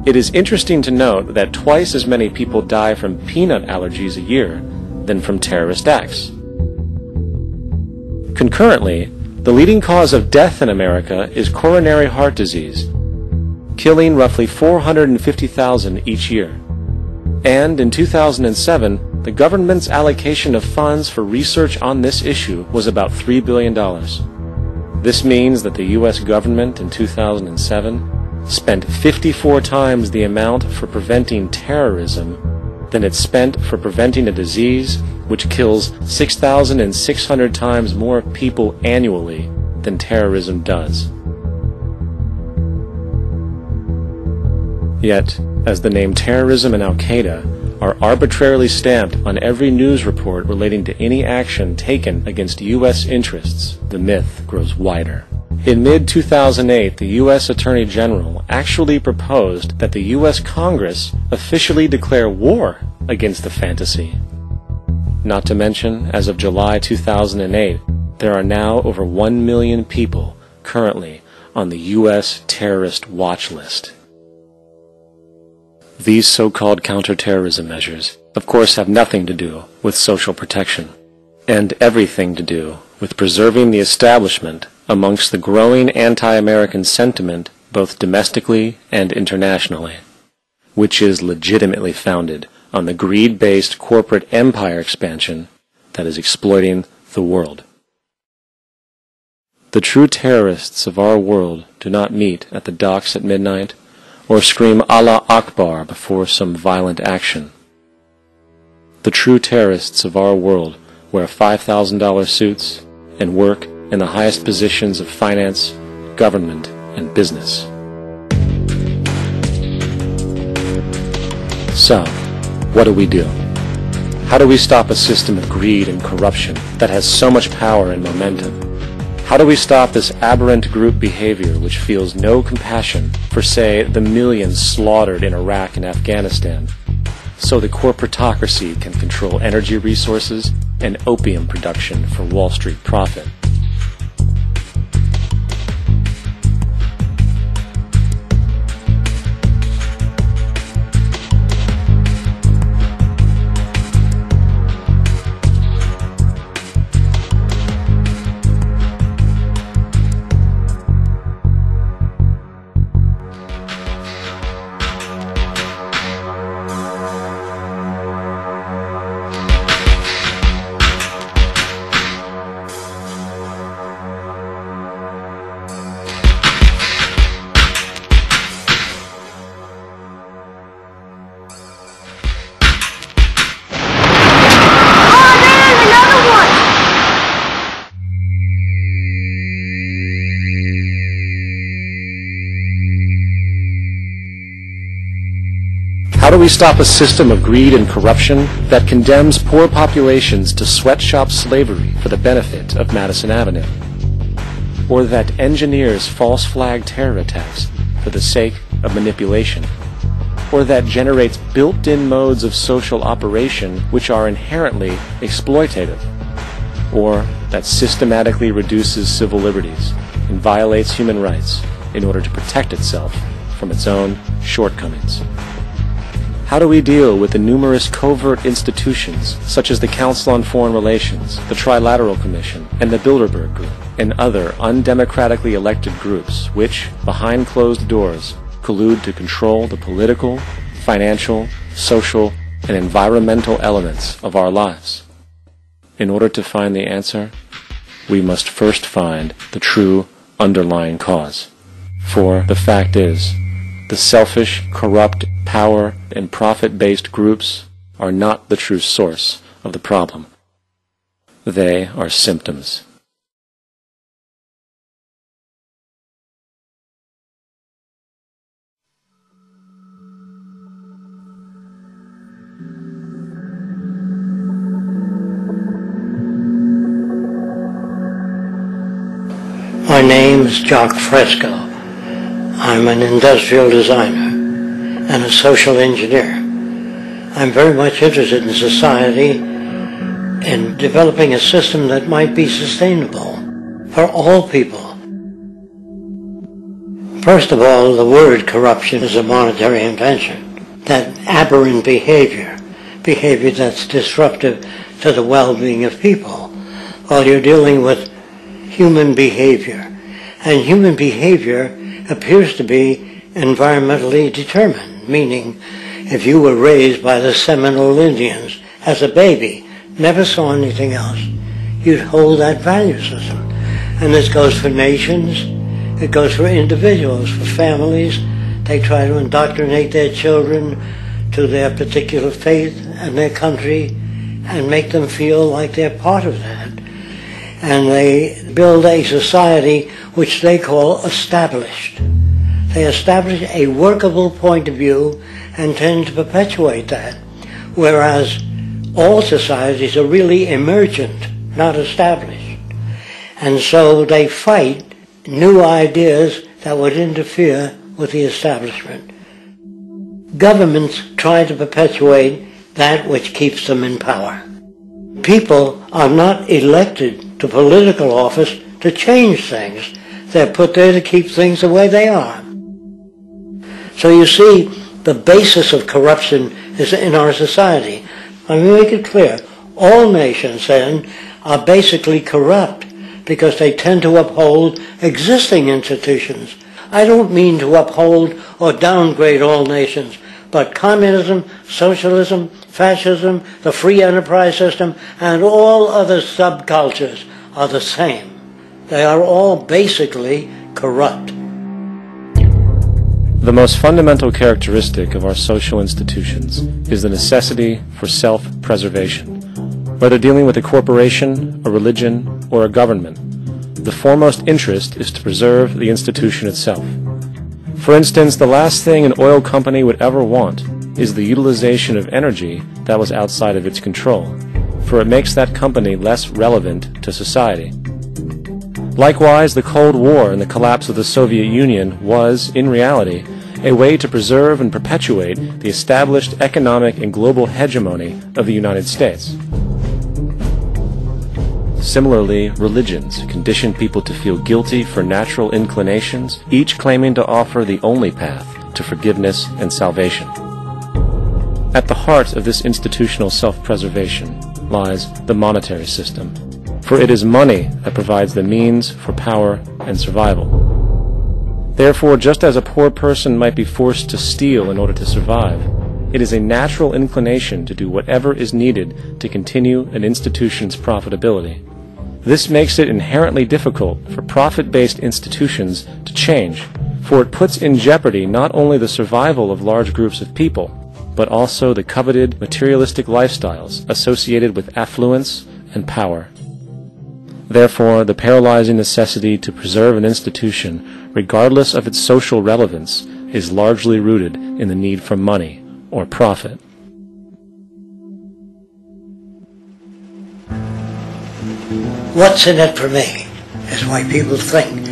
It is interesting to note that twice as many people die from peanut allergies a year than from terrorist acts. Concurrently, the leading cause of death in America is coronary heart disease, killing roughly 450,000 each year. And in 2007, the government's allocation of funds for research on this issue was about $3 billion. This means that the U.S. government in 2007 spent 54 times the amount for preventing terrorism than it spent for preventing a disease which kills 6,600 times more people annually than terrorism does. Yet, as the name terrorism and Al-Qaeda are arbitrarily stamped on every news report relating to any action taken against U.S. interests, the myth grows wider. In mid-2008, the U.S. Attorney General actually proposed that the U.S. Congress officially declare war against the fantasy. Not to mention, as of July 2008, there are now over 1 million people currently on the U.S. terrorist watch list. These so-called counterterrorism measures, of course, have nothing to do with social protection, and everything to do with preserving the establishment amongst the growing anti-American sentiment both domestically and internationally, which is legitimately founded on the greed-based corporate empire expansion that is exploiting the world. The true terrorists of our world do not meet at the docks at midnight or scream Allah Akbar before some violent action. The true terrorists of our world wear $5,000 suits and work in the highest positions of finance, government, and business. So, what do? How do we stop a system of greed and corruption that has so much power and momentum? How do we stop this aberrant group behavior which feels no compassion for, say, the millions slaughtered in Iraq and Afghanistan, so the corporatocracy can control energy resources and opium production for Wall Street profit? How do we stop a system of greed and corruption that condemns poor populations to sweatshop slavery for the benefit of Madison Avenue? Or that engineers false flag terror attacks for the sake of manipulation? Or that generates built-in modes of social operation which are inherently exploitative? Or that systematically reduces civil liberties and violates human rights in order to protect itself from its own shortcomings? How do we deal with the numerous covert institutions such as the Council on Foreign Relations, the Trilateral Commission, and the Bilderberg Group, and other undemocratically elected groups which, behind closed doors, collude to control the political, financial, social, and environmental elements of our lives? In order to find the answer, we must first find the true underlying cause. For the fact is, the selfish, corrupt, power, and profit-based groups are not the true source of the problem. They are symptoms. My name is Jock Fresco. I'm an industrial designer and a social engineer. I'm very much interested in society and developing a system that might be sustainable for all people. First of all, the word corruption is a monetary invention. That aberrant behavior that's disruptive to the well-being of people, while you're dealing with human behavior. And human behavior appears to be environmentally determined, meaning if you were raised by the Seminole Indians as a baby, never saw anything else, you'd hold that value system. And this goes for nations, it goes for individuals, for families. They try to indoctrinate their children to their particular faith and their country and make them feel like they're part of that. And they build a society which they call established. They establish a workable point of view and tend to perpetuate that, whereas all societies are really emergent, not established. And so they fight new ideas that would interfere with the establishment. Governments try to perpetuate that which keeps them in power. People are not elected to political office to change things. They're put there to keep things the way they are. So you see, the basis of corruption is in our society. Let me make it clear. All nations, then, are basically corrupt because they tend to uphold existing institutions. I don't mean to uphold or downgrade all nations, but communism, socialism, fascism, the free enterprise system, and all other subcultures are the same. They are all basically corrupt. The most fundamental characteristic of our social institutions is the necessity for self-preservation. Whether dealing with a corporation, a religion, or a government, the foremost interest is to preserve the institution itself. For instance, the last thing an oil company would ever want is the utilization of energy that was outside of its control, for it makes that company less relevant to society. Likewise, the Cold War and the collapse of the Soviet Union was, in reality, a way to preserve and perpetuate the established economic and global hegemony of the United States. Similarly, religions condition people to feel guilty for natural inclinations, each claiming to offer the only path to forgiveness and salvation. At the heart of this institutional self-preservation lies the monetary system, for it is money that provides the means for power and survival. Therefore, just as a poor person might be forced to steal in order to survive, it is a natural inclination to do whatever is needed to continue an institution's profitability. This makes it inherently difficult for profit-based institutions to change, for it puts in jeopardy not only the survival of large groups of people, but also the coveted materialistic lifestyles associated with affluence and power. Therefore, the paralyzing necessity to preserve an institution, regardless of its social relevance, is largely rooted in the need for money or profit. What's in it for me is why people think.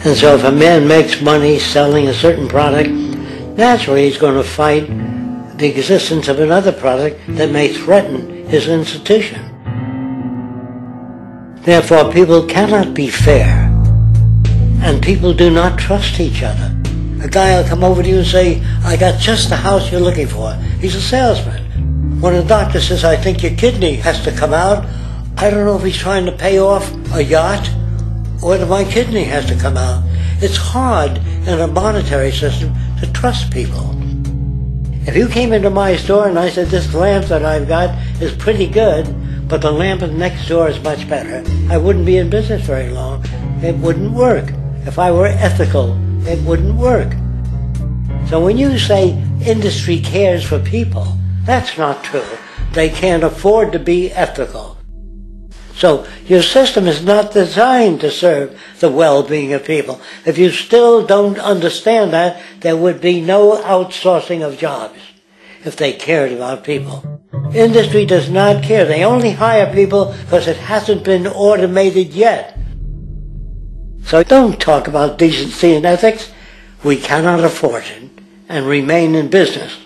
And so if a man makes money selling a certain product, naturally he's going to fight the existence of another product that may threaten his institution. Therefore, people cannot be fair, and people do not trust each other. A guy will come over to you and say, I got just the house you're looking for. He's a salesman. When a doctor says, I think your kidney has to come out, I don't know if he's trying to pay off a yacht or that my kidney has to come out. It's hard in a monetary system to trust people. If you came into my store and I said, this lamp that I've got is pretty good, but the lamp next door is much better, I wouldn't be in business very long. It wouldn't work. If I were ethical, it wouldn't work. So when you say industry cares for people, that's not true. They can't afford to be ethical. So your system is not designed to serve the well-being of people. If you still don't understand that, there would be no outsourcing of jobs if they cared about people. Industry does not care. They only hire people because it hasn't been automated yet. So don't talk about decency and ethics. We cannot afford it and remain in business.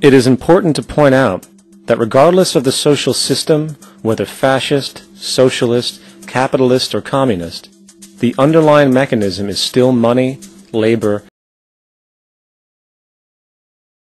It is important to point out that regardless of the social system, whether fascist, socialist, capitalist, or communist, The underlying mechanism is still money, labor,